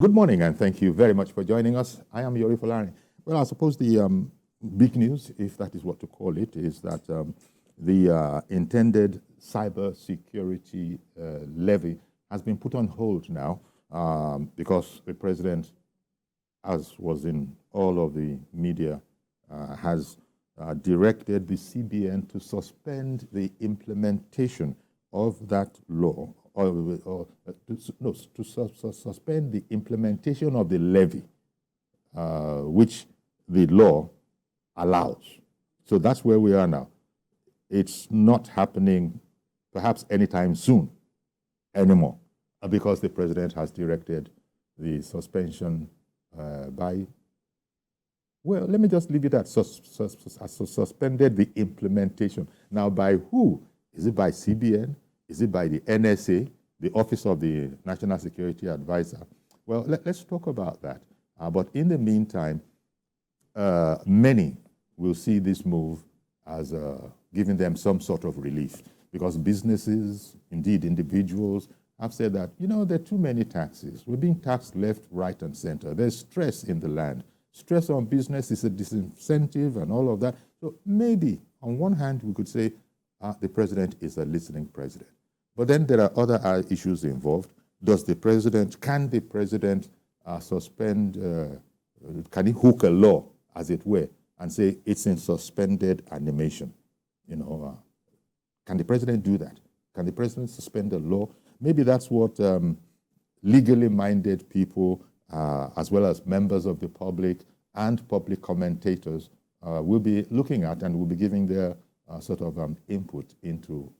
Good morning, and thank you very much for joining us. I am Yori Folari. Well, I suppose the big news, if that is what to call it, is that the intended cybersecurity levy has been put on hold now because the president, as was in all of the media, has directed the CBN to suspend the implementation of that law, to suspend the implementation of the levy, which the law allows. So that's where we are now. It's not happening perhaps anytime soon anymore because the president has directed the suspension by, well, let me just leave it at suspended the implementation. Now, by who? Is it by CBN? Is it by the NSA, the Office of the National Security Advisor? Well, let's talk about that. But in the meantime, many will see this move as giving them some sort of relief because businesses, indeed individuals, have said that, you know, there are too many taxes. We're being taxed left, right, and center. There's stress in the land. Stress on business is a disincentive and all of that. So maybe, on one hand, we could say the president is a listening president. But then there are other issues involved. Can the president suspend, can he hook a law, as it were, and say it's in suspended animation? You know, can the president do that? Can the president suspend a law? Maybe that's what legally minded people, as well as members of the public and public commentators will be looking at and will be giving their sort of input into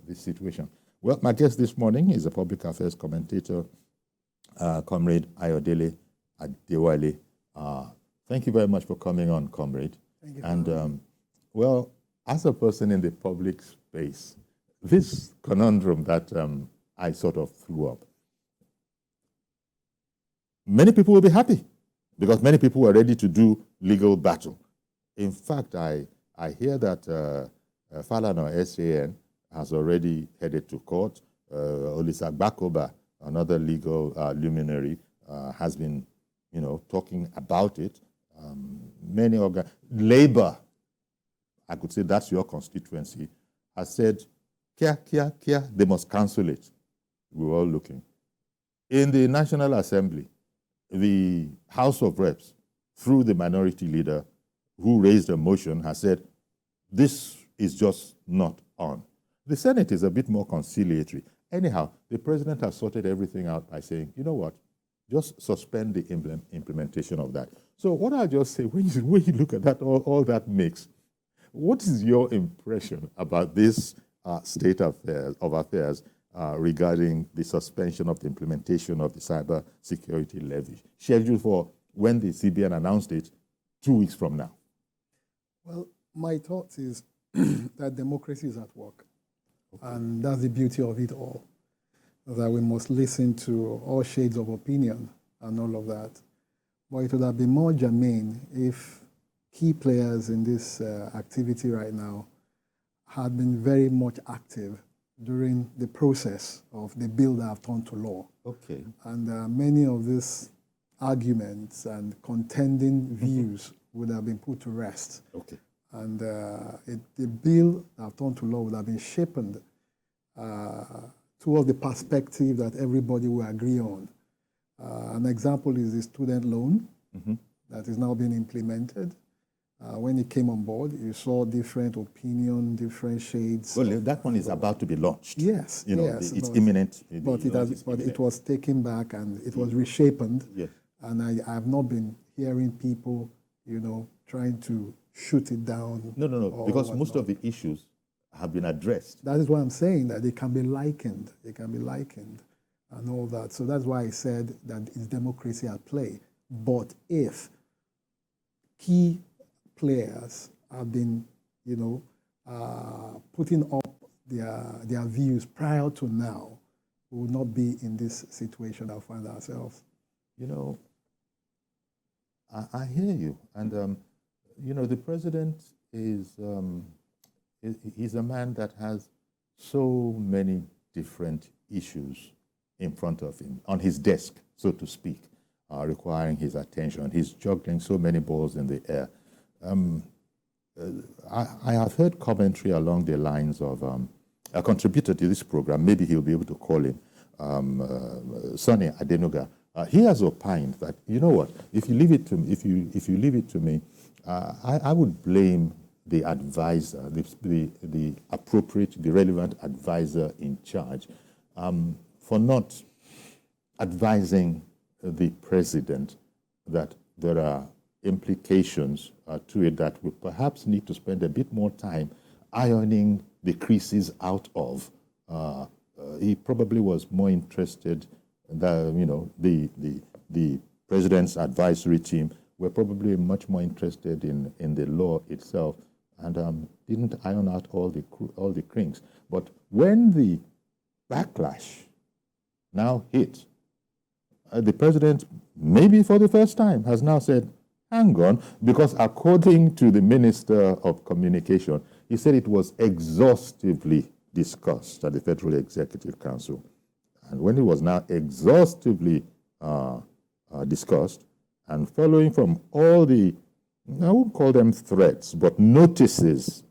this situation. Well, my guest this morning is a public affairs commentator, Comrade Ayodele Adewale. Thank you very much for coming on, Comrade. Thank you. And, well, as a person in the public space, this conundrum that I sort of threw up, many people will be happy because many people are ready to do legal battle. In fact, I hear that Falana SAN has already headed to court. Olisa Bakoba, another legal luminary, has been, you know, talking about it. Many Labour, I could say that's your constituency, has said, kia, they must cancel it. We're all looking. In the National Assembly, the House of Reps, through the minority leader who raised a motion, has said, this is just not on. The Senate is a bit more conciliatory. Anyhow, the president has sorted everything out by saying, you know what, just suspend the implementation of that. So what I'll just say, when you look at that, all that makes, what is your impression about this state of affairs regarding the suspension of the implementation of the cybersecurity levy, scheduled for when the CBN announced it 2 weeks from now? Well, my thought is that democracy is at work. Okay. And that's the beauty of it all, that we must listen to all shades of opinion and all of that. But it would have been more germane if key players in this activity right now had been very much active during the process of the bill that have turned to law. Okay. And many of these arguments and contending views would have been put to rest. Okay. And the bill that have turned to law would have been sharpened towards the perspective that everybody will agree on. An example is the student loan that is now being implemented. When it came on board, you saw different opinion, different shades. Well, that one is about to be launched. Yes, you know, yes, it's imminent. But it was taken back and it was reshapened. Yes. And I have not been hearing people, you know, trying to shoot it down. No, because most of the issues have been addressed. That is why I'm saying that they can be likened. They can be likened and all that. So that's why I said that it's democracy at play. But if key players have been, you know, putting up their views prior to now, we would not be in this situation that we find ourselves. You know, I hear you. And, you know, the president is he's a man that has so many different issues in front of him, on his desk, so to speak. requiring his attention. He's juggling so many balls in the air. I have heard commentary along the lines of a contributor to this program, maybe he'll be able to call him, Sonny Adenuga. He has opined that, you know what, if you leave it to me, if you leave it to me, I would blame the advisor, the appropriate, the relevant advisor in charge for not advising the president that there are implications to it that we perhaps need to spend a bit more time ironing the creases out of. He probably was more interested that, you know, the president's advisory team were probably much more interested in the law itself and didn't iron out all the kinks. But when the backlash now hit, the president, maybe for the first time, has now said, hang on, because according to the Minister of Communication, he said it was exhaustively discussed at the Federal Executive Council. And when it was now exhaustively discussed, and following from all the, I won't call them threats, but notices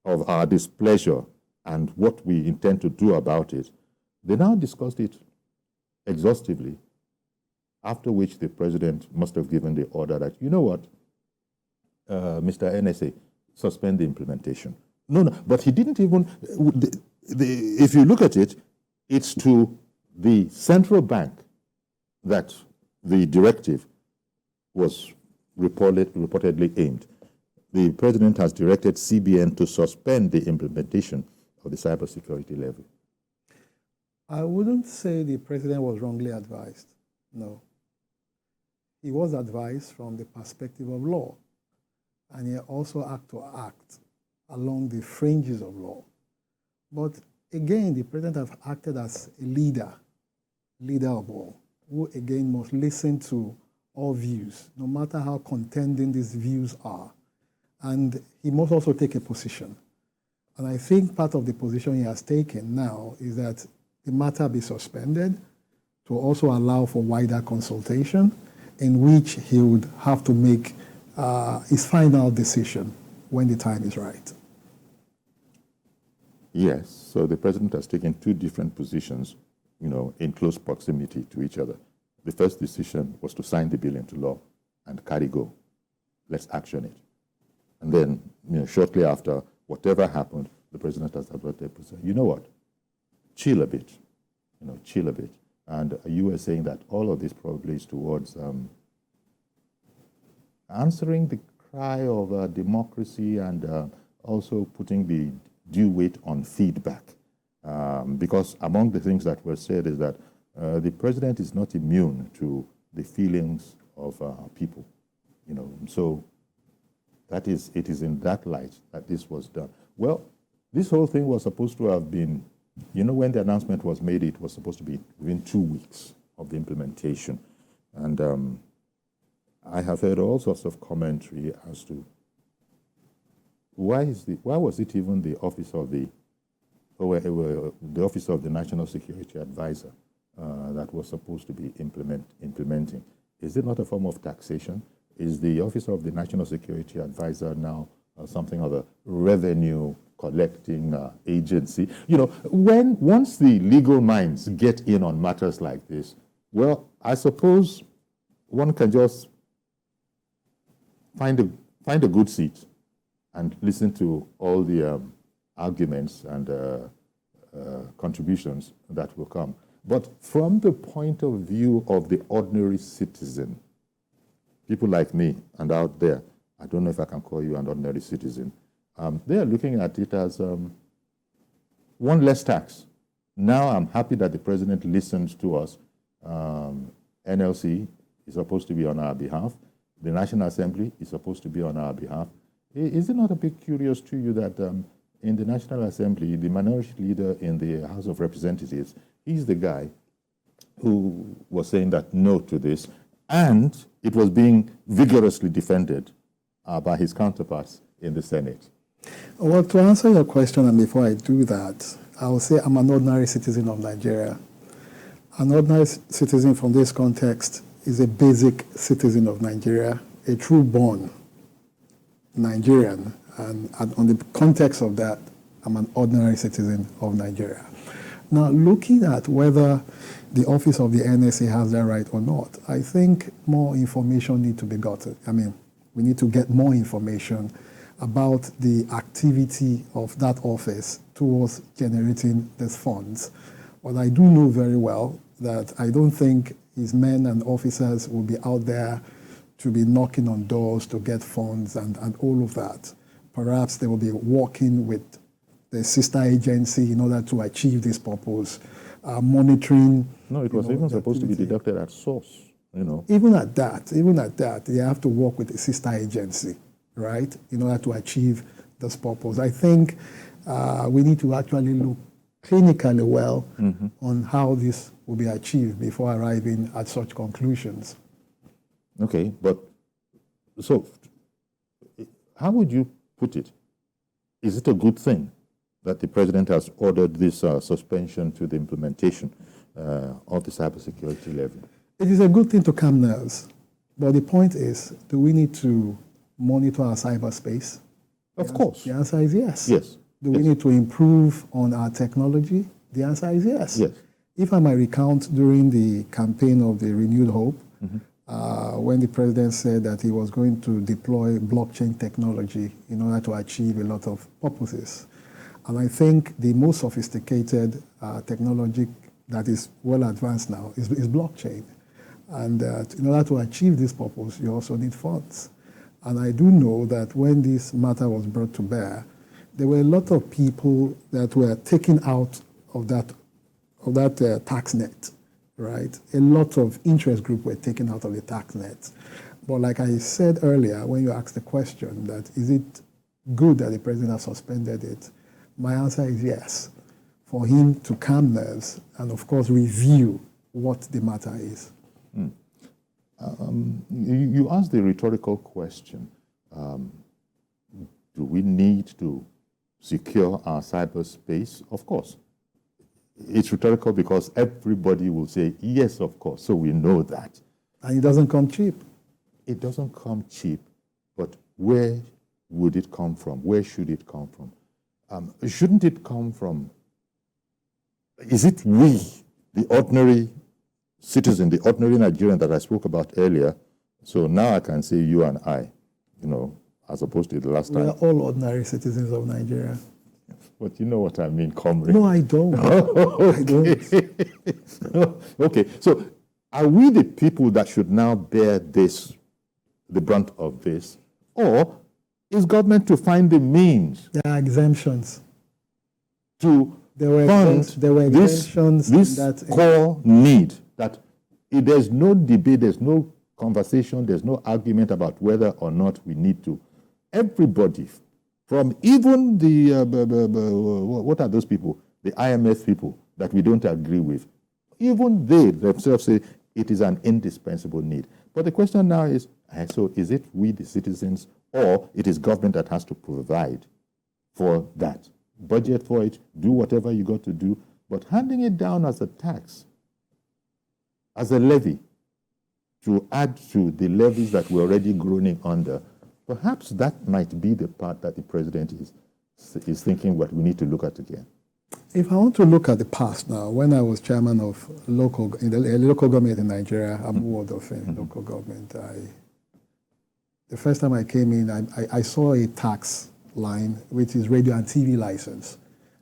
of our displeasure and what we intend to do about it, they now discussed it exhaustively, after which the president must have given the order that, you know what, Mr. NSA, suspend the implementation. No, but he didn't even, if you look at it, it's to the central bank that the directive was reportedly aimed. The president has directed CBN to suspend the implementation of the Cybersecurity Levy. I wouldn't say the president was wrongly advised, no. He was advised from the perspective of law, and he also had to act along the fringes of law. But again, the president has acted as a leader of all, who again must listen to all views, no matter how contending these views are. And he must also take a position. And I think part of the position he has taken now is that the matter be suspended to also allow for wider consultation, in which he would have to make his final decision when the time is right. Yes, so the president has taken two different positions, you know, in close proximity to each other. The first decision was to sign the bill into law and carry go. Let's action it. And then, you know, shortly after, whatever happened, the president has adverted, you know what, chill a bit, you know, chill a bit. And you were saying that all of this probably is towards answering the cry of democracy and also putting the due weight on feedback. Because among the things that were said is that the president is not immune to the feelings of people. You know, so it is in that light that this was done. Well, this whole thing was supposed to have been, you know, when the announcement was made, it was supposed to be within 2 weeks of the implementation. And I have heard all sorts of commentary as to why was it even the office of the office of the National Security Advisor that was supposed to be implementing? Is it not a form of taxation? Is the office of the National Security Advisor now something of a revenue collecting agency? You know, once the legal minds get in on matters like this, well, I suppose one can just find a good seat and listen to all the arguments and contributions that will come. But from the point of view of the ordinary citizen, people like me and out there, I don't know if I can call you an ordinary citizen, they are looking at it as one less tax. Now I'm happy that the president listens to us. NLC is supposed to be on our behalf. The National Assembly is supposed to be on our behalf. Is it not a bit curious to you that in the National Assembly, the minority leader in the House of Representatives, he's the guy who was saying that no to this, and it was being vigorously defended by his counterparts in the Senate? Well, to answer your question, and before I do that, I will say I'm an ordinary citizen of Nigeria. An ordinary citizen from this context is a basic citizen of Nigeria, a true born Nigerian, and on the context of that, I'm an ordinary citizen of Nigeria. Now, looking at whether the office of the NSA has that right or not, I think more information needs to be gotten. I mean, we need to get more information about the activity of that office towards generating these funds. But I do know very well that I don't think his men and officers will be out there to be knocking on doors to get funds and all of that. Perhaps they will be working with the sister agency in order to achieve this purpose, monitoring. No, it was even supposed to be deducted at source, Even at that, they have to work with the sister agency, right, in order to achieve this purpose. I think we need to actually look clinically well on how this will be achieved before arriving at such conclusions. Okay, but so how would you put it? Is it a good thing that the president has ordered this suspension to the implementation of the cybersecurity levy? It is a good thing to calm nerves, but the point is, do we need to monitor our cyberspace? Of course. The answer is yes. Yes. Do we need to improve on our technology? The answer is yes. Yes. If I might recount during the campaign of the Renewed Hope, when the president said that he was going to deploy blockchain technology in order to achieve a lot of purposes. And I think the most sophisticated technology that is well advanced now is blockchain. And in order to achieve this purpose, you also need funds. And I do know that when this matter was brought to bear, there were a lot of people that were taken out of that tax net, right? A lot of interest groups were taken out of the tax net. But like I said earlier, when you asked the question that is it good that the president has suspended it, my answer is yes, for him to calm nerves and, of course, review what the matter is. You asked the rhetorical question, do we need to secure our cyberspace? Of course. It's rhetorical because everybody will say, yes, of course, so we know that. And it doesn't come cheap. It doesn't come cheap, but where would it come from? Where should it come from? Shouldn't it come from, is it we, the ordinary citizen, the ordinary Nigerian that I spoke about earlier? So now I can say you and I, as opposed to the last time. We are all ordinary citizens of Nigeria. But you know what I mean, comrade. No, I don't. Okay. I don't. Okay, so are we the people that should now bear the brunt of this? Or is government to find the means? There are exemptions. To there were exemptions this core need, that there's no debate, there's no conversation, there's no argument about whether or not we need to. Everybody, from even the, what are those people? The IMF people that we don't agree with. Even they themselves say it is an indispensable need. But the question now is, so is it we, the citizens, or it is government that has to provide for that? Budget for it, do whatever you got to do, but handing it down as a tax, as a levy, to add to the levies that we're already groaning under, perhaps that might be the part that the president is thinking what we need to look at again. If I want to look at the past now, when I was chairman of local government in Nigeria, I'm ward of local government, the first time I came in, I saw a tax line, which is radio and TV license.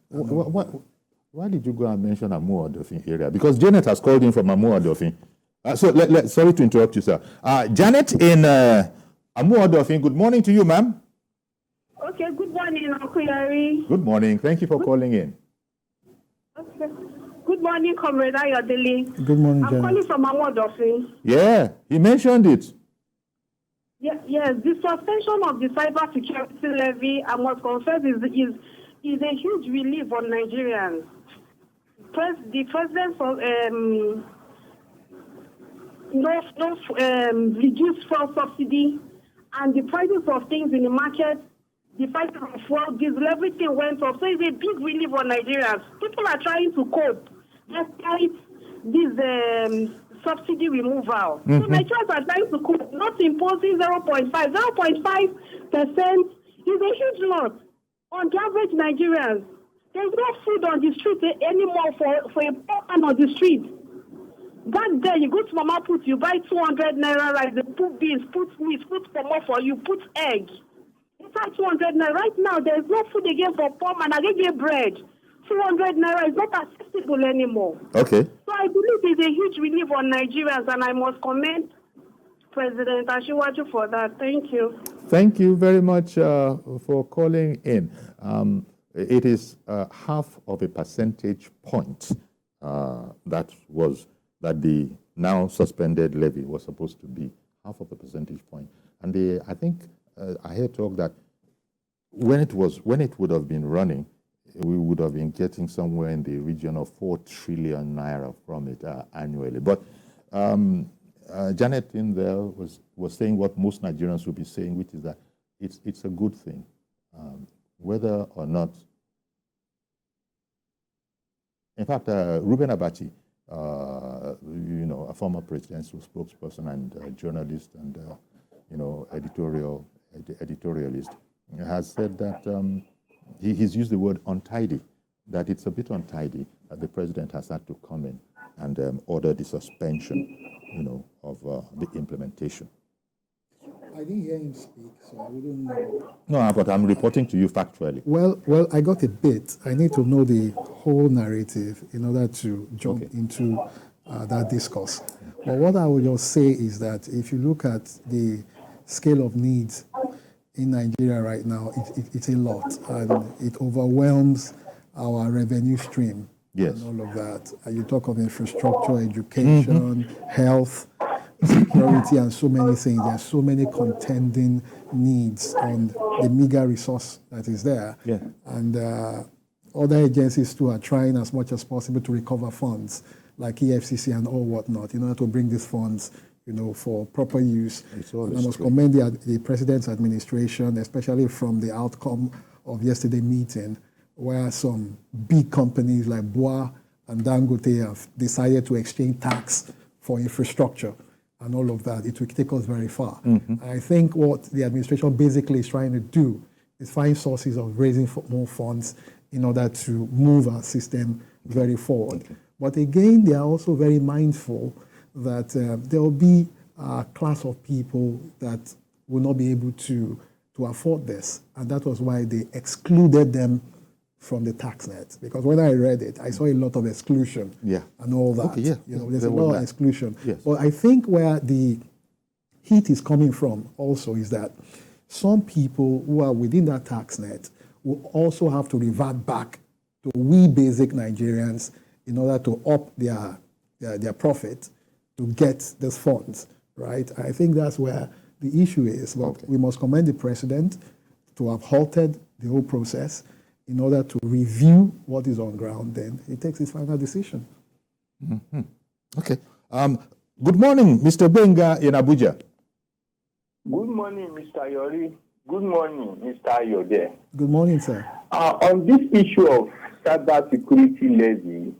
Why did you go and mention Amu Odofin area? Because Janet has called in from Amu Odofin. Sorry to interrupt you, sir. Janet in Amu Odofin, good morning to you, ma'am. Okay, good morning, Uncle Larry. Good morning. Thank you for calling in. Okay. Good morning, Comrade Ayodele. Good morning, Janet. I'm calling from Amu Odofin. Yeah, he mentioned it. Yes, the suspension of the cybersecurity levy, I must confess, is a huge relief on Nigerians. The president reduced fuel subsidy, and the prices of things in the market, the price of fuel, diesel, everything went up. So it's a big relief on Nigerians. People are trying to cope despite this subsidy removal. So Nigerians are trying to cope, not imposing 0.5. 0.5% is a huge lot on the average Nigerians. There's no food on the street anymore for a poor man on the street. Back there, you go to Mama Put, you buy 200 naira rice, they put beans, put meat, put pomo for you, put egg. Inside 200 naira. Right now, there's no food again for poor man. I get bread. 200 naira is not accessible anymore. Okay. So I believe it's a huge relief on Nigerians, and I must commend President Ashiwaju for that. Thank you. Thank you very much for calling in. It is half of a percentage point that the now suspended levy was supposed to be, half of a percentage point. And I think I heard talk that when it would have been running, we would have been getting somewhere in the region of 4 trillion naira from it annually. But Janet in there was saying what most Nigerians would be saying, which is that it's a good thing, whether or not. In fact, Reuben Abachi, a former presidential spokesperson and journalist and editorialist, has said that he's used the word untidy, that it's a bit untidy that the president has had to come in and order the suspension, of the implementation. I didn't hear him speak, so I wouldn't know. No, but I'm reporting to you factually. Well, I got a bit. I need to know the whole narrative in order to jump into that discourse. But what I would just say is that if you look at the scale of needs in Nigeria right now, it's a lot, and it overwhelms our revenue stream. Yes. And all of that. You talk of infrastructure, education, health, security, and so many things. There are so many contending needs on the meager resource that is there. Yeah. And other agencies too are trying as much as possible to recover funds, like EFCC and all whatnot, in order to bring these funds, for proper use. And I must commend the President's administration, especially from the outcome of yesterday's meeting, where some big companies like Boa and Dangote have decided to exchange tax for infrastructure and all of that. It will take us very far. I think what the administration basically is trying to do is find sources of raising more funds in order to move our system very forward. But again, they are also very mindful that there will be a class of people that will not be able to afford this. And that was why they excluded them from the tax net. Because when I read it, I saw a lot of exclusion and all that. Okay, yeah. There's a lot of exclusion. Yes. But I think where the heat is coming from also is that some people who are within that tax net will also have to revert back to we basic Nigerians in order to up their profit to get these funds, right? I think that's where the issue is. But we must commend the president to have halted the whole process in order to review what is on ground. Then he takes his final decision. Okay. Good morning, Mr. Benga in Abuja. Good morning, Mr. Yori. Good morning, Mr. Ayode. Good morning, sir. On this issue of cybersecurity levy,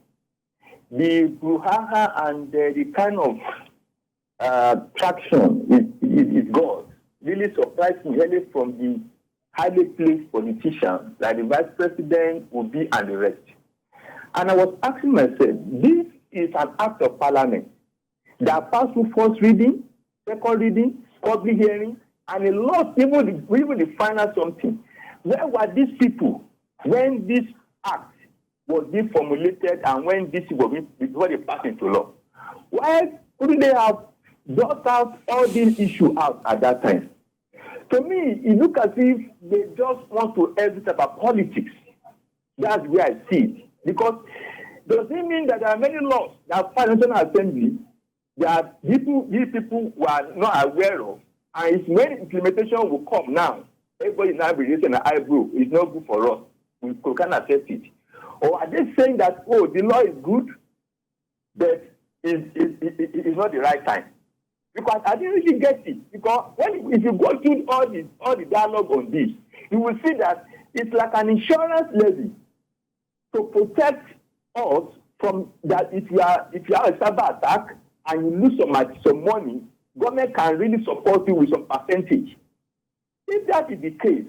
the brouhaha and the kind of traction it got really surprised me, really from the highly placed politicians like the Vice President, Obi, and the rest. And I was asking myself, this is an act of parliament that passed through first reading, second reading, public hearing, and a lot, even the final something. Where were these people when this act was being formulated and when this was before they passed into law? Why couldn't they have brought out all these issues out at that time? To me, it looks as if they just want to exit about politics. That's where I see it. Because does it mean that there are many laws that pass National Assembly that these people were not aware of? And it's when implementation will come now, everybody now be raising an eyebrow. It's not good for us. We can't accept it. Or are they saying that, the law is good, but it's not the right time? Because I didn't really get it. Because if you go through all the dialogue on this, you will see that it's like an insurance levy to protect us from that if you have a cyber attack, and you lose some money, government can really support you with some percentage. If that is the case,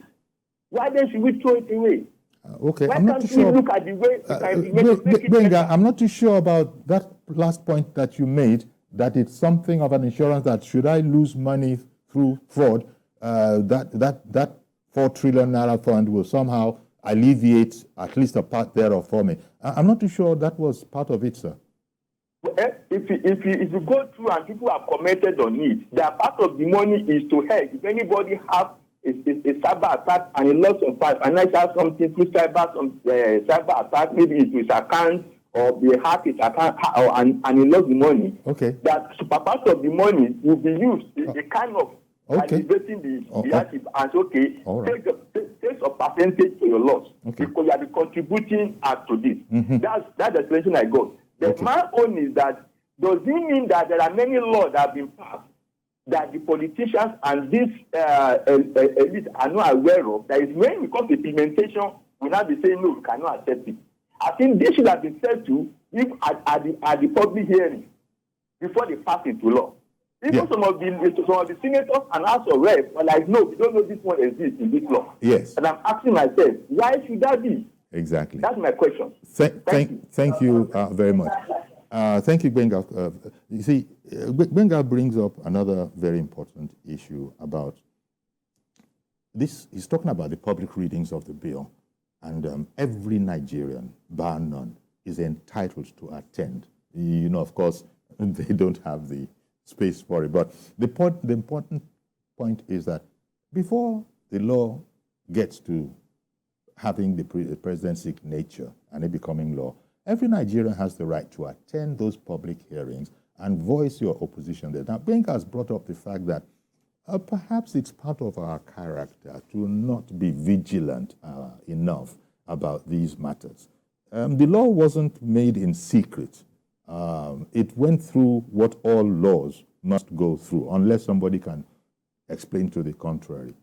why then should we throw it away? Okay, Why I'm not can't too we sure. look at the way make it Benga, better? I'm not too sure about that last point that you made, that it's something of an insurance that should I lose money through fraud, that 4 trillion naira fund will somehow alleviate at least a part thereof for me. I'm not too sure that was part of it, sir. If you go through and people have commented on it, that part of the money is to help. If anybody has a cyber attack and he lost some financial something through cyber attack, maybe it's his account or they hack his account and he lost the money. Okay. That super part of the money will be used a kind of elevating the active and okay, right. take a percentage for your loss because you are contributing to this. That's the explanation I got. My own is that does it mean that there are many laws that have been passed that the politicians and this elite are not aware of? That is when it comes to implementation, we now be saying no, we cannot accept it. I think this should have been said to if at the public hearing before they pass into law. Even some of the senators and House of Reps are like, no, we don't know this one exists in this law. Yes. And I'm asking myself, why should that be? Exactly. That's my question. Thank you very much. Thank you, Benga. You see, Benga brings up another very important issue about this. He's talking about the public readings of the bill, and every Nigerian, bar none, is entitled to attend. You know, of course, they don't have the space for it. But the important point is that before the law gets to having the president's signature and it becoming law, every Nigerian has the right to attend those public hearings and voice your opposition there. Now, Benga has brought up the fact that perhaps it's part of our character to not be vigilant enough about these matters. The law wasn't made in secret. It went through what all laws must go through, unless somebody can explain to the contrary.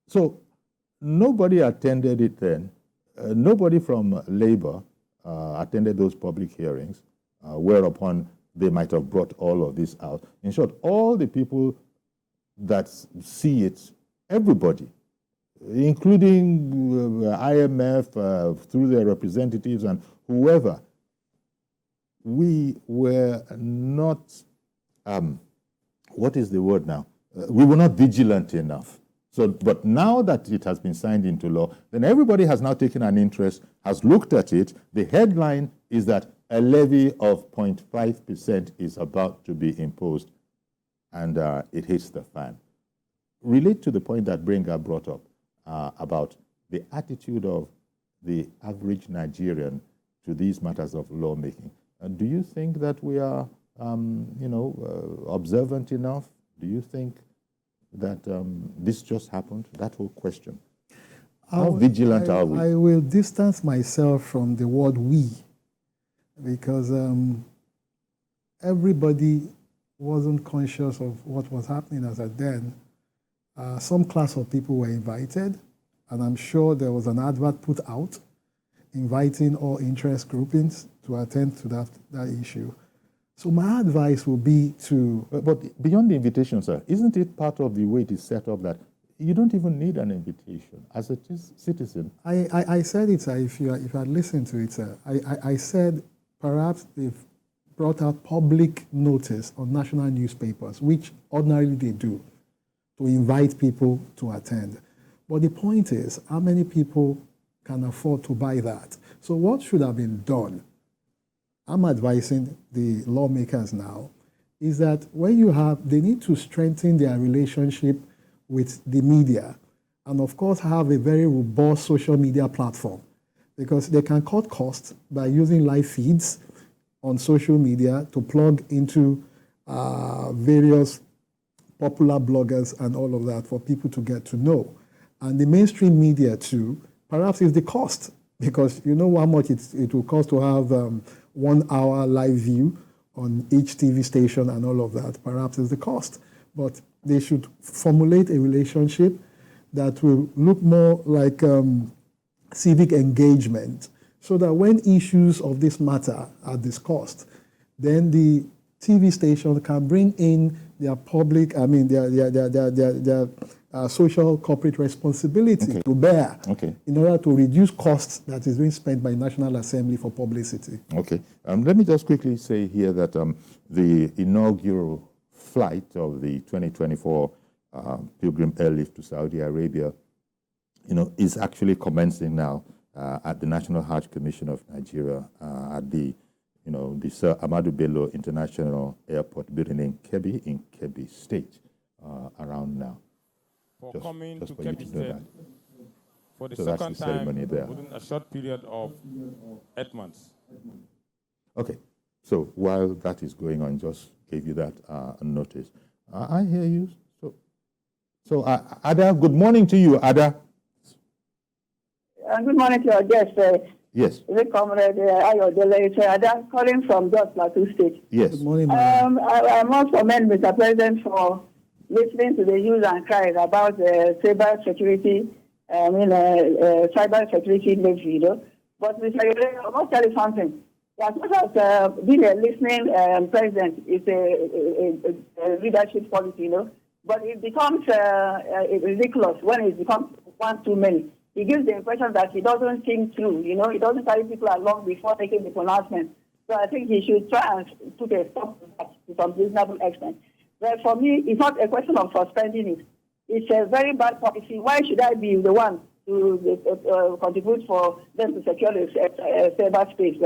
So nobody attended it then. Nobody from Labour attended those public hearings, whereupon they might have brought all of this out. In short, all the people that see it, everybody, including IMF through their representatives and whoever, we were not, what is the word now? We were not vigilant enough. So, but now that it has been signed into law, then everybody has now taken an interest, has looked at it. The headline is that a levy of 0.5% is about to be imposed, and it hits the fan. Relate to the point that Benga brought up about the attitude of the average Nigerian to these matters of lawmaking. Do you think that we are, observant enough? Do you think that this just happened? That whole question. How vigilant are we? I will distance myself from the word we, because everybody wasn't conscious of what was happening as at then. Some class of people were invited, and I'm sure there was an advert put out inviting all interest groupings to attend to that issue. So my advice will be to... But beyond the invitation, sir, isn't it part of the way it is set up that you don't even need an invitation as a citizen? I said it, sir, if you had listened to it, sir. I said perhaps they've brought out public notice on national newspapers, which ordinarily they do, to invite people to attend. But the point is, how many people can afford to buy that? So what should have been done, I'm advising the lawmakers now, is that when you have, they need to strengthen their relationship with the media, and of course have a very robust social media platform, because they can cut costs by using live feeds on social media to plug into various popular bloggers and all of that for people to get to know. And the mainstream media too, perhaps is the cost, because you know how much it will cost to have 1 hour live view on each TV station and all of that. Perhaps is the cost. But they should formulate a relationship that will look more like civic engagement, so that when issues of this matter are discussed, then the TV stations can bring in their public, their social corporate responsibility to bear in order to reduce costs that is being spent by National Assembly for publicity. Okay. Let me just quickly say here that the inaugural flight of the 2024 Pilgrim Airlift to Saudi Arabia, is actually commencing now at the National Hajj Commission of Nigeria at the Sir Ahmadu Bello International Airport building in Kebbi State, around now. For coming to for you Kebbi to know State that. for the So that's second the ceremony time there. within a short period of 8 months. Okay, so while that is going on, just gave you that notice. I hear you. So Ada, good morning to you, Ada. Good morning to your guest. Yes. Is it Comrade Ayodele? It's Ada calling from Jos Plateau State. Yes. Good morning, madam. I must commend Mr. President for listening to the hues and cries about cybersecurity, cybersecurity levy, But Mr. Ayodele, I must tell you something. As much as being a listening president is a leadership policy, but it becomes ridiculous when it becomes one too many. He gives the impression that he doesn't think through, he doesn't carry people along before making the pronouncement. So I think he should try and put a stop to that to some reasonable extent. But for me, it's not a question of suspending it. It's a very bad policy. Why should I be the one to contribute for them to secure the cyberspace?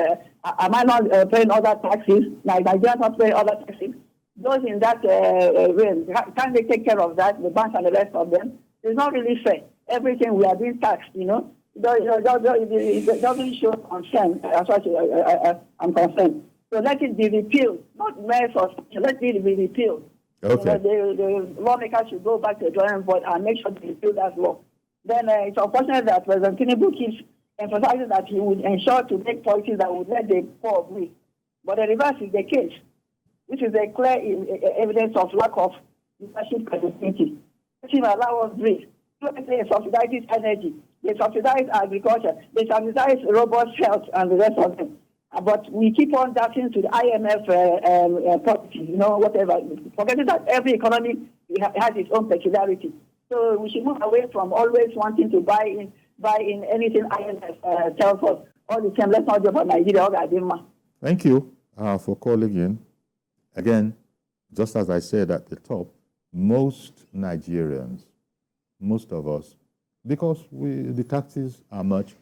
Am I not paying other taxes? Nigerians not paying other taxes? Those in that realm, can't they take care of that, the banks and the rest of them? It's not really fair. Everything we are being taxed, it doesn't show concern as far as I'm concerned. So let it be repealed, not mere suspension, let it be repealed. Okay. The lawmakers should go back to the drawing board and make sure they repeal that law. Then it's unfortunate that President Tinubu keeps emphasizing that he would ensure to make policies that would let the poor breathe. But the reverse is the case, which is a clear evidence of lack of leadership capability. Let him allow us breathe. They subsidize energy, they subsidize agriculture, they subsidize robust health and the rest of them. But we keep on dancing to the IMF policies, whatever, forgetting that every economy has its own peculiarity. So we should move away from always wanting to buy in anything IMF tells us. All the same, let's not go for Nigeria. Thank you for calling in. Again, just as I said at the top, most Nigerians, most of us, because the taxes are much,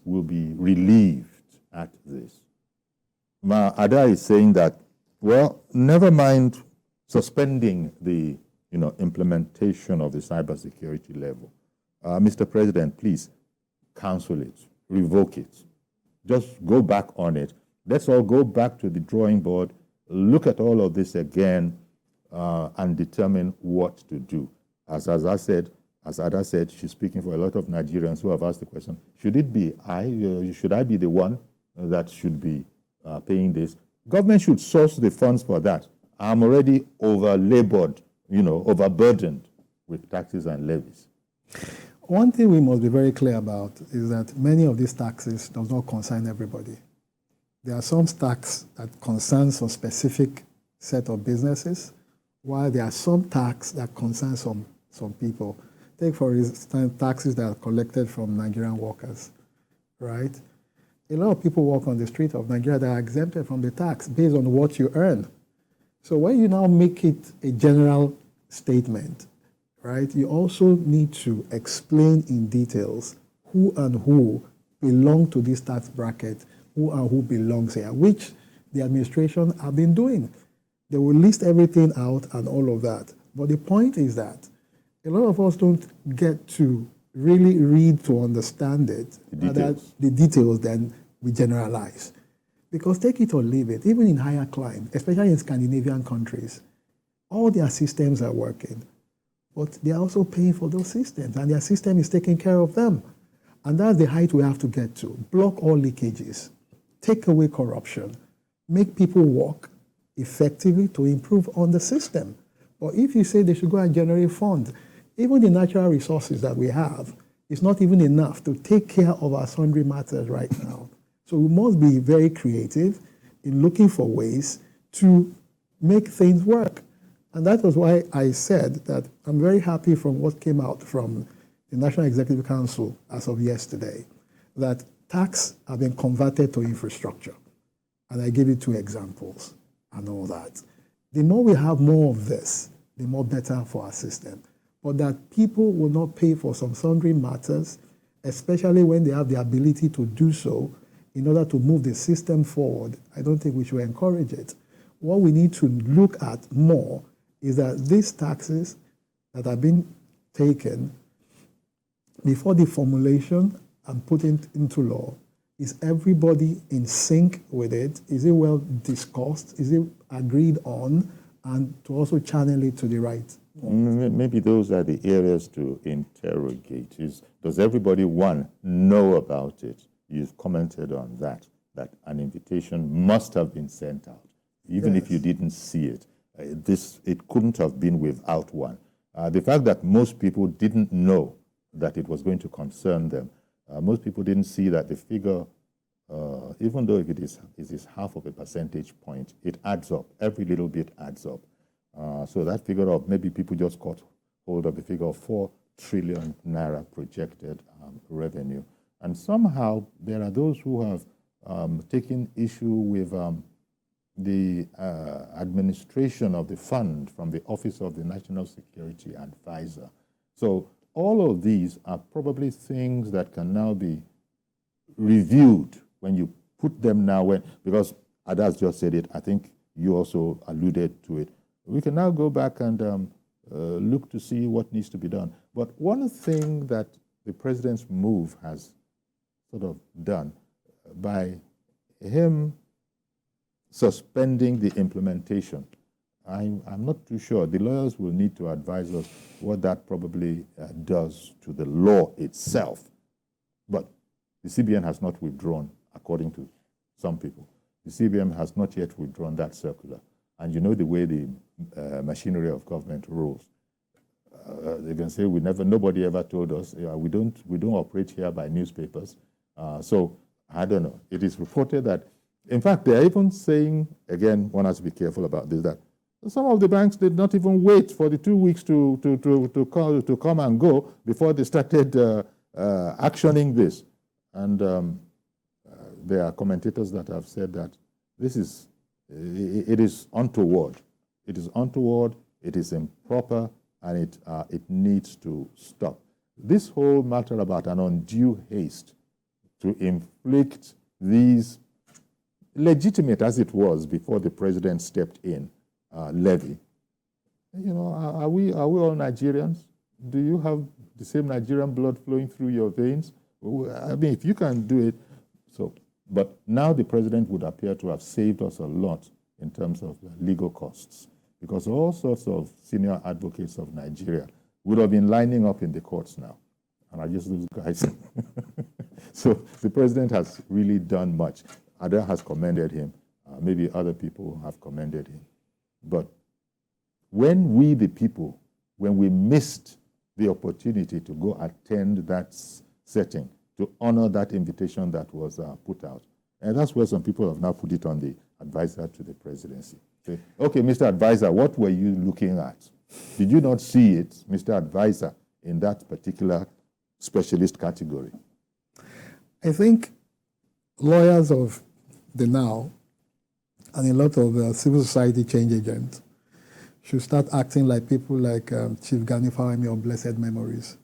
will be relieved at this. Ada is saying that, well, never mind suspending the implementation of the cybersecurity level. Mr. President, please cancel it, revoke it. Just go back on it. Let's all go back to the drawing board, look at all of this again, and determine what to do. As Ada said, she's speaking for a lot of Nigerians who have asked the question, should I be the one that should be paying this? Government should source the funds for that. I'm already over-labored, overburdened with taxes and levies. One thing we must be very clear about is that many of these taxes does not concern everybody. There are some tax that concern some specific set of businesses, while there are some tax that concern some people. Take, for instance, taxes that are collected from Nigerian workers, right? A lot of people work on the street of Nigeria that are exempted from the tax based on what you earn. So when you now make it a general statement, right, you also need to explain in details who and who belong to this tax bracket, who and who belongs here, which the administration have been doing. They will list everything out and all of that. But the point is that a lot of us don't get to really read to understand it, the details, then we generalize. Because take it or leave it, even in higher climate, especially in Scandinavian countries, all their systems are working, but they are also paying for those systems, and their system is taking care of them. And that's the height we have to get to. Block all leakages, take away corruption, make people work effectively to improve on the system. But if you say they should go and generate funds, even the natural resources that we have is not even enough to take care of our sundry matters right now. So we must be very creative in looking for ways to make things work. And that was why I said that I'm very happy from what came out from the National Executive Council as of yesterday, that tax have been converted to infrastructure. And I gave you 2 examples and all that. The more we have more of this, the more better for our system. But that people will not pay for some sundry matters, especially when they have the ability to do so in order to move the system forward, I don't think we should encourage it. What we need to look at more is that these taxes that have been taken before the formulation and put it into law, is everybody in sync with it? Is it well discussed? Is it agreed on? And to also channel it to the right. Maybe those are the areas to interrogate. Does everybody, one, know about it? You've commented on that an invitation must have been sent out, even if you didn't see it. It couldn't have been without one. The fact that most people didn't know that it was going to concern them, most people didn't see that the figure, even though if it is half of a percentage point, it adds up. Every little bit adds up. So that figure of maybe people just caught hold of the figure of 4 trillion naira projected revenue. And somehow there are those who have taken issue with the administration of the fund from the Office of the National Security Advisor. So all of these are probably things that can now be reviewed when you put them now, because Adas just said it, I think you also alluded to it. We can now go back and look to see what needs to be done. But one thing that the president's move has sort of done by him suspending the implementation, I'm not too sure. The lawyers will need to advise us what that probably does to the law itself. But the CBN has not withdrawn, according to some people. The CBN has not yet withdrawn that circular. And you know the way the machinery of government rules. They can say nobody ever told us. We don't operate here by newspapers. So I don't know. It is reported that, in fact, they are even saying, again, one has to be careful about this, that some of the banks did not even wait for the 2 weeks to come and go before they started actioning this. And there are commentators that have said that it is untoward. It is untoward, it is improper, and it needs to stop. This whole matter about an undue haste to inflict these, legitimate as it was before the president stepped in, levy. Are we all Nigerians? Do you have the same Nigerian blood flowing through your veins? I mean, if you can do it, so. But now the president would appear to have saved us a lot in terms of legal costs, because all sorts of senior advocates of Nigeria would have been lining up in the courts now. And I just lose guys. So the president has really done much. Ada has commended him. Maybe other people have commended him. But when we, the people, when we missed the opportunity to go attend that setting, to honor that invitation that was put out, and that's where some people have now put it on the advisor to the presidency. Okay, Mr. Advisor, what were you looking at? Did you not see it, Mr. Advisor, in that particular specialist category? I think lawyers of the now and a lot of civil society change agents should start acting like people like Chief Gani Fawemi of blessed memories.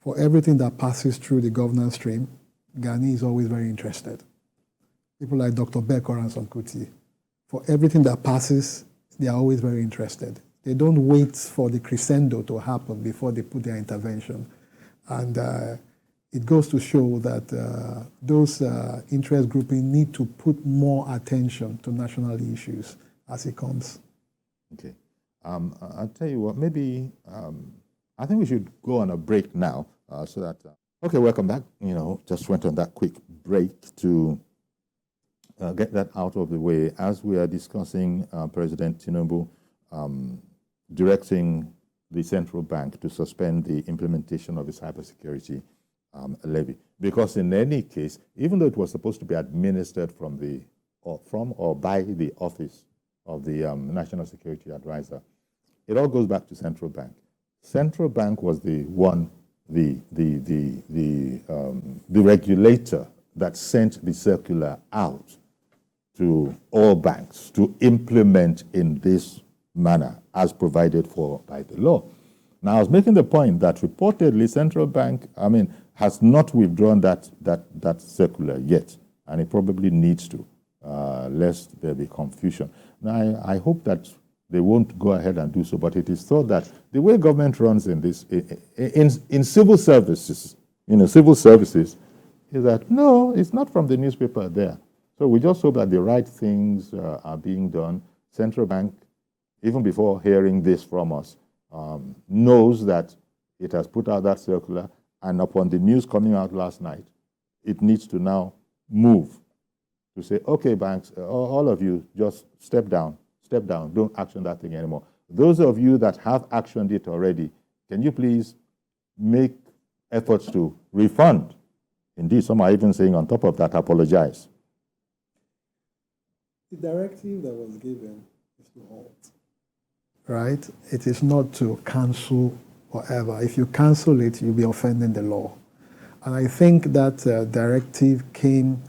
For everything that passes through the governance stream, Gani is always very interested. People like Dr. Becker and Sonkuti, for everything that passes, they are always very interested. They don't wait for the crescendo to happen before they put their intervention. And it goes to show that those interest grouping need to put more attention to national issues as it comes. Okay. I'll tell you what, maybe I think we should go on a break now so that... okay, welcome back. Just went on that quick break to get that out of the way as we are discussing President Tinubu directing the central bank to suspend the implementation of the cybersecurity levy. Because in any case, even though it was supposed to be administered from or by the Office of the National Security Advisor, it all goes back to central bank. Central bank was the one, the regulator that sent the circular out to all banks to implement in this manner as provided for by the law. Now, I was making the point that reportedly central bank, has not withdrawn that circular yet, and it probably needs to, lest there be confusion. Now, I hope that they won't go ahead and do so, but it is thought that the way government runs in this, in civil services, civil services, is that no, it's not from the newspaper there. So we just hope that the right things are being done. Central bank, even before hearing this from us, knows that it has put out that circular, and upon the news coming out last night, it needs to now move to say, okay, banks, all of you, just step down, don't action that thing anymore. Those of you that have actioned it already, can you please make efforts to refund? Indeed, some are even saying on top of that, apologize. The directive that was given is to halt, right? It is not to cancel whatever. If you cancel it, you'll be offending the law. And I think that directive came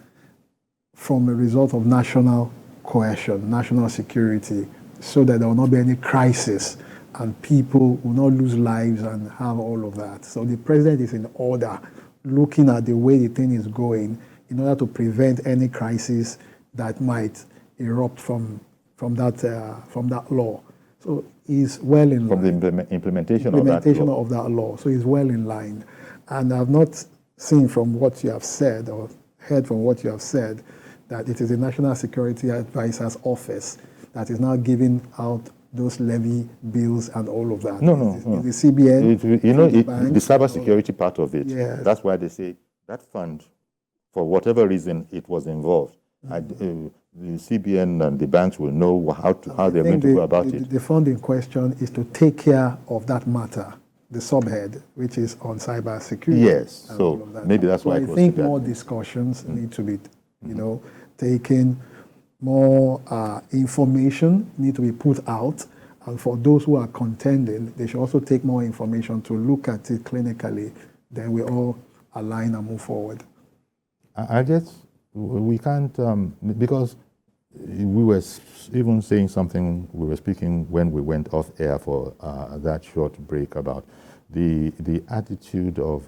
from a result of national cohesion, national security, so that there will not be any crisis and people will not lose lives and have all of that. So the president is in order, looking at the way the thing is going in order to prevent any crisis that might erupt from that law. So he's well in line. From the implementation of that law. So he's well in line. And I've not seen from what you have said or heard from what you have said that it is the National Security Advisor's office that is now giving out those levy bills and all of that. No. The CBN, the cybersecurity part of it. Yes. That's why they say that fund, for whatever reason it was involved, the CBN and the banks will know how they're going to go about it. The fund in question is to take care of that matter, the subhead, which is on cybersecurity. Yes, so maybe that's why it was. I think more discussions need to be, taken, more information need to be put out, and for those who are contending, they should also take more information to look at it clinically. Then we all align and move forward. I guess we can't, because we were even saying something, we were speaking when we went off air for that short break about the attitude of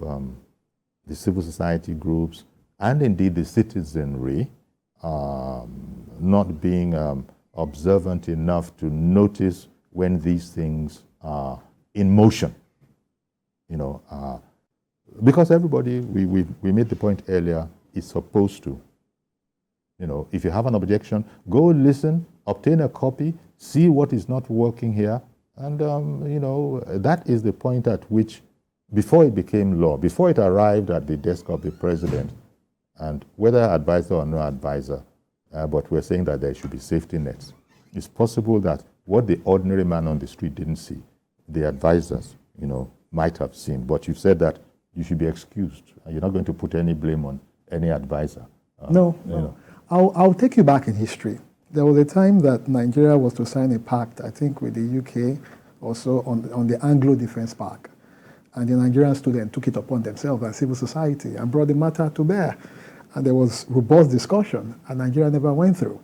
the civil society groups and indeed the citizenry not being observant enough to notice when these things are in motion. Because everybody, we made the point earlier, is supposed to. If you have an objection, go listen, obtain a copy, see what is not working here, and that is the point at which, before it became law, before it arrived at the desk of the president, and whether advisor or no advisor, but we're saying that there should be safety nets. It's possible that what the ordinary man on the street didn't see, the advisors, might have seen. But you said that you should be excused. You're not going to put any blame on any advisor. No. I'll take you back in history. There was a time that Nigeria was to sign a pact, I think with the UK, also on the Anglo Defence Park. And the Nigerian students took it upon themselves as civil society and brought the matter to bear. And there was robust discussion, and Nigeria never went through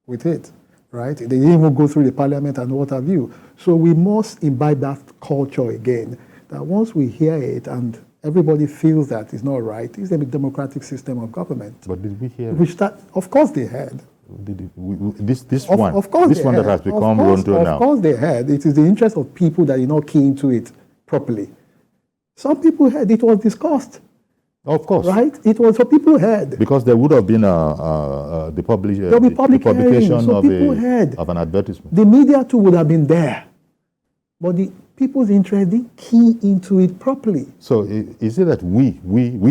with it, right? They didn't even go through the parliament and what have you. So we must imbibe that culture again, that once we hear it and everybody feels that it's not right, it's a democratic system of government. But did we hear it? Of course they heard. This one that has become Rondo now. Of course they heard. It is the interest of people that you're not key into it properly. Some people heard it was discussed. Of course. Right? It was what people heard. Because there would have been the publication of an advertisement. The media too would have been there. But the people's interest didn't key into it properly. So is it that we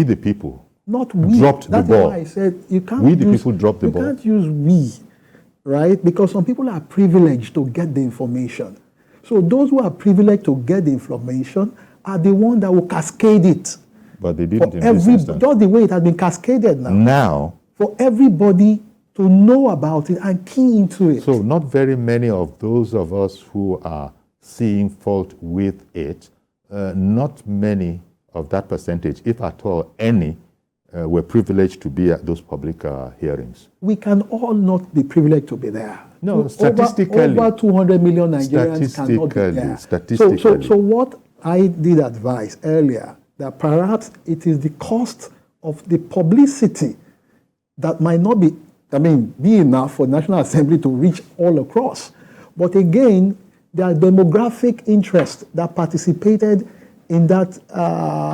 the people, not we, dropped the ball? That's why I said you can't people dropped the ball. You can't use we, right? Because some people are privileged to get the information. So those who are privileged to get the information are the ones that will cascade it. But they didn't in this instance. Just the way it has been cascaded now. Now. For everybody to know about it and key into it. So not very many of those of us who are seeing fault with it, not many of that percentage, if at all any, were privileged to be at those public hearings. We can all not be privileged to be there. No, statistically. Over 200 million Nigerians cannot be there. Statistically. So what I did advise earlier, that perhaps it is the cost of the publicity that might not be enough for National Assembly to reach all across. But again, there are demographic interests that participated in that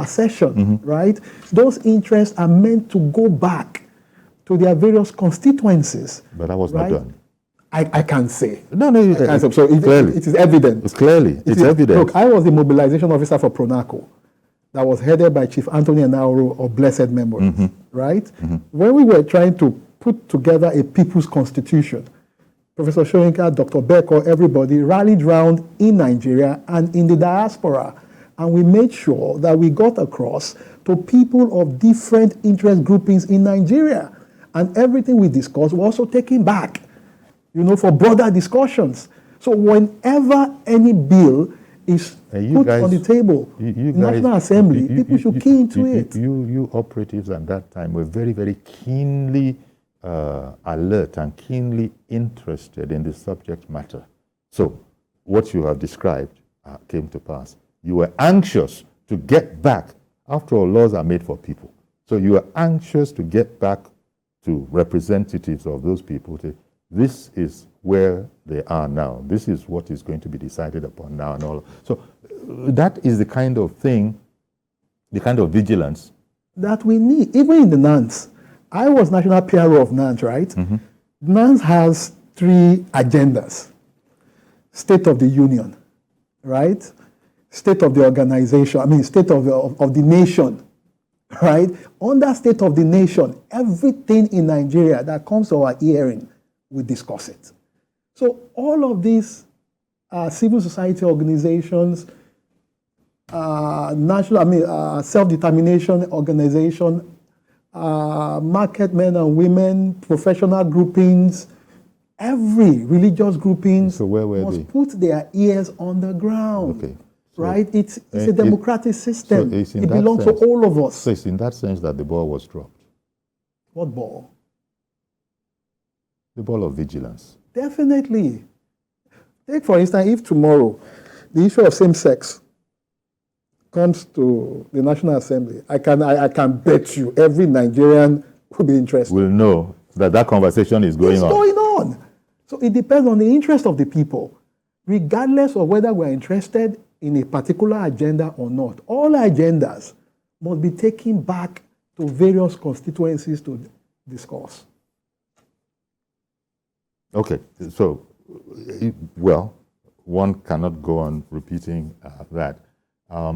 session, right? Those interests are meant to go back to their various constituencies. But that was right? not done. I can't say. No, So it is evident. It's clearly, it's evident. Look, I was the mobilization officer for Pronaco that was headed by Chief Anthony Enauru of blessed memory, right? When we were trying to put together a people's constitution, Professor Shoyinka, Dr. Beko, everybody rallied round in Nigeria and in the diaspora. And we made sure that we got across to people of different interest groupings in Nigeria. And everything we discussed was also taken back, for broader discussions. So whenever any bill is put on the table in National Assembly, people should key into it. You operatives at that time were very, very keenly alert and keenly interested in the subject matter. So what you have described came to pass. You were anxious to get back. After all, laws are made for people. So you were anxious to get back to representatives of those people. This is where they are now. This is what is going to be decided upon now and all. So that is the kind of thing, the kind of vigilance that we need, even in the NANS. I was national PRO of NANS, right? NANS has 3 agendas. State of the Union, right? State of the organization, state of the nation, right? Under state of the nation, everything in Nigeria that comes to our hearing, we discuss it. So all of these civil society organizations, self-determination organization, market men and women, professional groupings, every religious grouping must put their ears on the ground. Okay. Right? It's a democratic system. So it belongs to all of us. So it's in that sense that the ball was dropped. What ball? The ball of vigilance. Definitely. Take, for instance, if tomorrow the issue of same-sex comes to the National Assembly, I can bet you every Nigerian will be interested. Will know that conversation is going on. It's going on. So it depends on the interest of the people, regardless of whether we're interested in a particular agenda or not. All agendas must be taken back to various constituencies to discuss. Okay, so, well, one cannot go on repeating that. I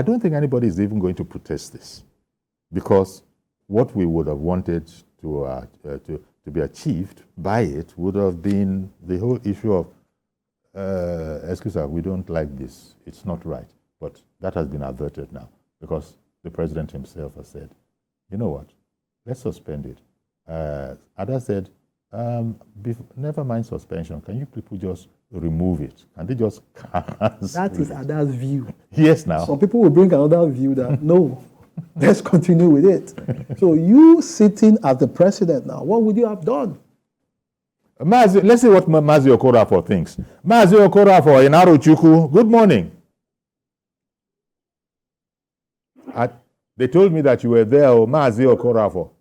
don't think anybody is even going to protest this, because what we would have wanted to be achieved by it would have been the whole issue of, excuse us, we don't like this, it's not right. But that has been averted now, because the president himself has said, you know what, let's suspend it. Ada said, never mind suspension, can you people just remove it? Can they just cancel That is Ada's view. Yes, now. Some people will bring another view that, no, let's continue with it. So you sitting as the president now, what would you have done? Let's see what Mazi Okorafor thinks. Mazi Okorafor in Arochukwu, good morning. They told me that you were there, Mazi Okorafor.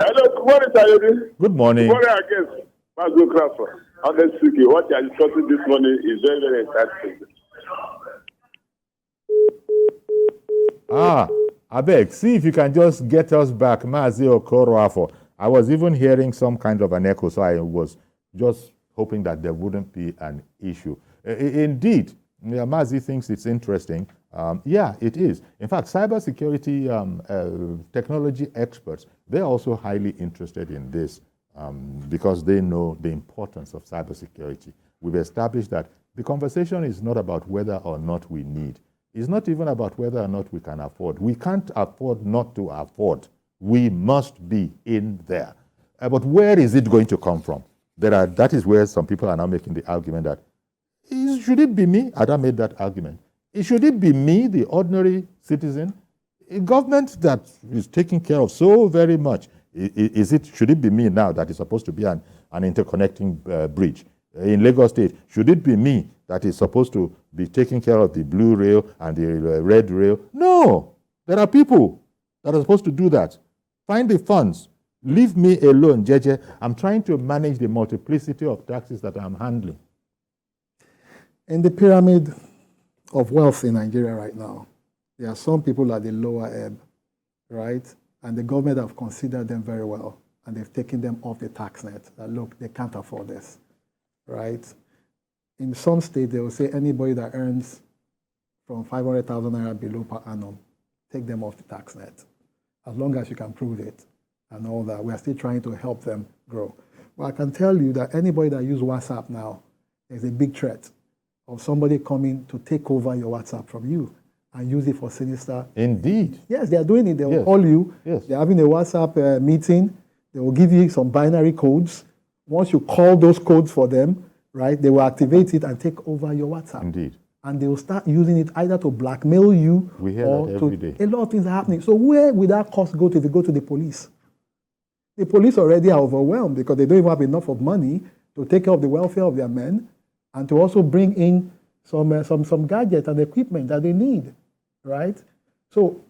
Hello, good morning, Sayodi. Good morning. Good morning again, Mazi Okorafor. Honestly, what you are discussing this morning is very, very interesting. Abeg, see if you can just get us back, Mazi Okorafor. I was even hearing some kind of an echo, so I was just hoping that there wouldn't be an issue. Indeed, Mazi thinks it's interesting. Yeah, it is. In fact, cybersecurity technology experts, they're also highly interested in this because they know the importance of cybersecurity. We've established that the conversation is not about whether or not we need. It's not even about whether or not we can afford. We can't afford not to afford. We must be in there. But where is it going to come from? That is where some people are now making the argument that, should it be me? Ada made that argument. Should it be me, the ordinary citizen? A government that is taking care of so very much, should it be me now that is supposed to be an interconnecting bridge? In Lagos State, should it be me that is supposed to be taking care of the blue rail and the red rail? No. There are people that are supposed to do that. Find the funds. Leave me alone, Jeje. I'm trying to manage the multiplicity of taxes that I'm handling. In the pyramid of wealth in Nigeria right now, there are some people at the lower ebb, right? And the government have considered them very well, and they've taken them off the tax net. That, look, they can't afford this, right? In some states, they will say anybody that earns from 500,000 naira below per annum, take them off the tax net, as long as you can prove it and all that. We are still trying to help them grow. But I can tell you that anybody that uses WhatsApp now, there's a big threat of somebody coming to take over your WhatsApp from you and use it for sinister. Indeed. Yes, they are doing it. They will call you. Yes. They're having a WhatsApp meeting. They will give you some binary codes. Once you call those codes for them, right, they will activate it and take over your WhatsApp. Indeed. And they will start using it either to blackmail you. We hear or that every day. A lot of things are happening. So where will that cost go to if you go to the police? The police already are overwhelmed because they don't even have enough of money to take care of the welfare of their men and to also bring in some gadgets and equipment that they need, right? So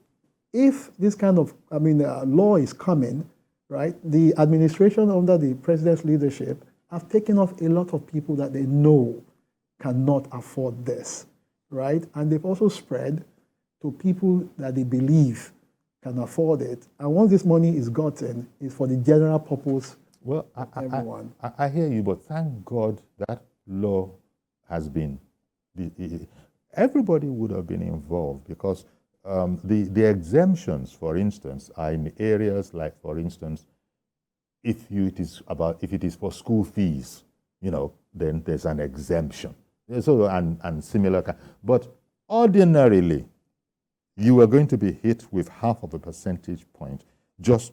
if this kind of, law is coming, right, the administration under the president's leadership have taken off a lot of people that they know cannot afford this, right? And they've also spread to people that they believe can afford it. And once this money is gotten, it's for the general purpose of everyone. I hear you, but thank God that law has been, everybody would have been involved because the exemptions, for instance, are in areas like, for instance, if it is for school fees, then there's an exemption. So and similar, but ordinarily, you are going to be hit with half of a percentage point just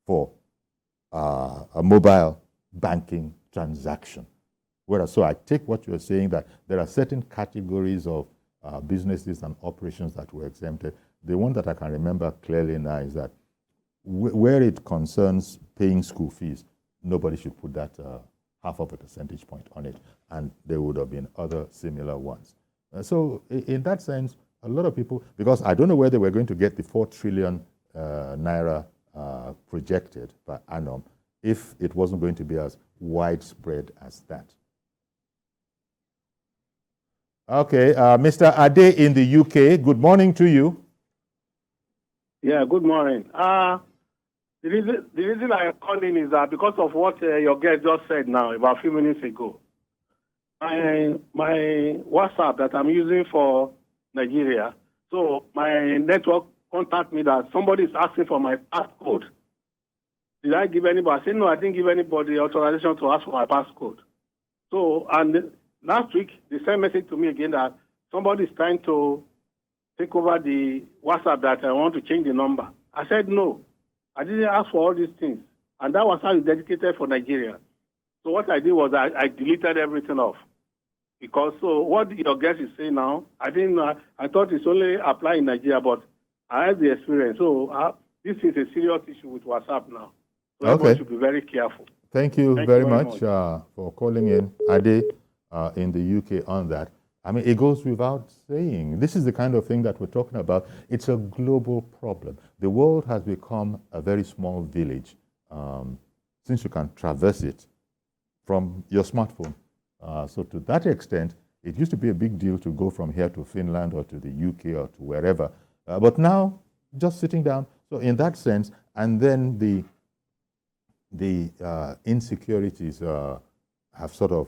for a mobile banking transaction. Whereas, so I take what you're saying that there are certain categories of businesses and operations that were exempted. The one that I can remember clearly now is that where it concerns paying school fees, nobody should put that half of a percentage point on it. And there would have been other similar ones. So in that sense, a lot of people, because I don't know where they were going to get the 4 trillion naira projected per annum if it wasn't going to be as widespread as that. Okay, Mr. Ade in the UK, good morning to you. Yeah, good morning. The reason I'm calling is that because of what your guest just said now, about a few minutes ago. My WhatsApp that I'm using for Nigeria, so my network contacted me that somebody is asking for my passcode. Did I give anybody? I said, no, I didn't give anybody authorization to ask for my passcode. So, and last week, they sent a message to me again that somebody is trying to take over the WhatsApp that I want to change the number. I said, no, I didn't ask for all these things. And that WhatsApp is dedicated for Nigeria. So what I did was I deleted everything off. Because so what your guest is saying now, I didn't know. I thought it's only apply in Nigeria, but I had the experience. So this is a serious issue with WhatsApp now. So everyone should be very careful. Thank you very much for calling in, Ade, in the UK on that. I mean, it goes without saying. This is the kind of thing that we're talking about. It's a global problem. The world has become a very small village since you can traverse it from your smartphone. So to that extent, it used to be a big deal to go from here to Finland or to the UK or to wherever. But now, just sitting down. So in that sense, and then the insecurities have sort of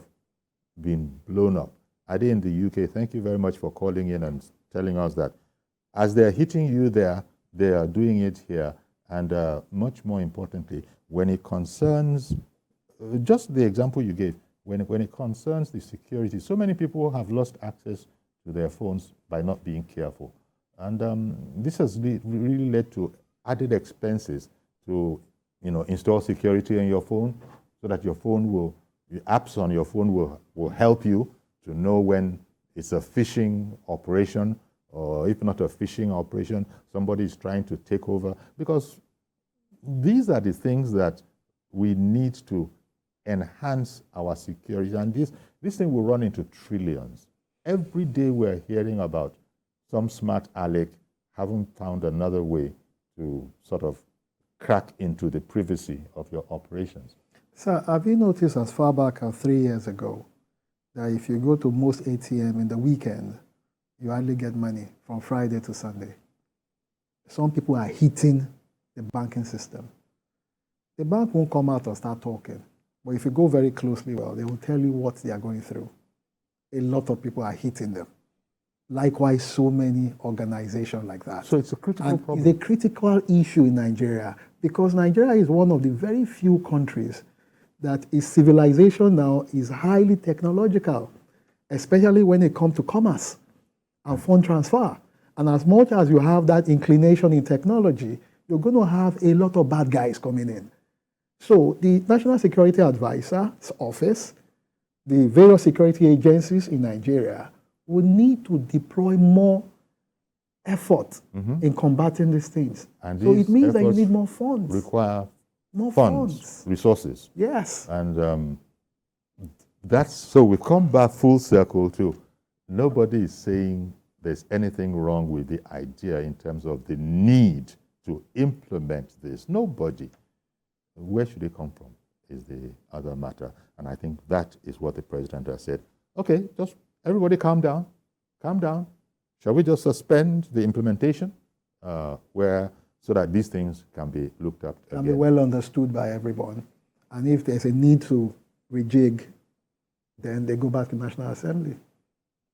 been blown up. Ade in the UK, thank you very much for calling in and telling us that as they're hitting you there, they are doing it here. And much more importantly, when it concerns, just the example you gave, when it concerns the security, so many people have lost access to their phones by not being careful. And this has really led to added expenses to to, install security in your phone so that your phone will, the apps on your phone will help you to know when it's a phishing operation, or if not a phishing operation, somebody is trying to take over. Because these are the things that we need to enhance our security. And this thing will run into trillions. Every day we're hearing about some smart aleck having found another way to sort of crack into the privacy of your operations. Sir, have you noticed as far back as 3 years ago that if you go to most ATM in the weekend, you hardly get money from Friday to Sunday? Some people are hitting the banking system. The bank won't come out and start talking, but if you go very closely, well, they will tell you what they are going through. A lot of people are hitting them. Likewise, so many organizations like that. So it's a critical problem. It's a critical issue in Nigeria, because Nigeria is one of the very few countries that its civilization now is highly technological, especially when it comes to commerce and fund transfer. And as much as you have that inclination in technology, you're going to have a lot of bad guys coming in. So the National Security Advisor's Office, the various security agencies in Nigeria will need to deploy more effort in combating these things. And so it means that you need more funds. Require more funds, resources. Yes. And so we've come back full circle to nobody is saying there's anything wrong with the idea in terms of the need to implement this. Nobody. Where should it come from is the other matter. And I think that is what the president has said. Okay, just everybody calm down. Calm down. Shall we just suspend the implementation so that these things can be looked at again? Can be well understood by everyone. And if there's a need to rejig, then they go back to National Assembly.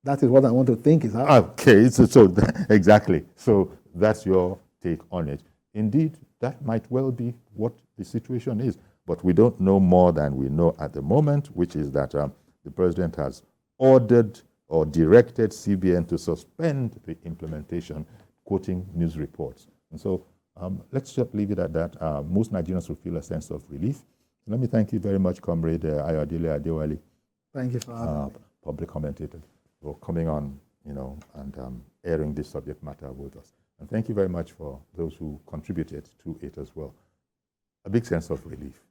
That is what I want to think is happening. Okay, so exactly. So that's your take on it. Indeed, that might well be what the situation is. But we don't know more than we know at the moment, which is that the president has ordered or directed CBN to suspend the implementation, quoting news reports. And so let's just leave it at that. Most Nigerians will feel a sense of relief. Let me thank you very much, Comrade Ayodele Adewale. Thank you for having me. Public commentator, for coming on, and airing this subject matter with us. And thank you very much for those who contributed to it as well. A big sense of relief.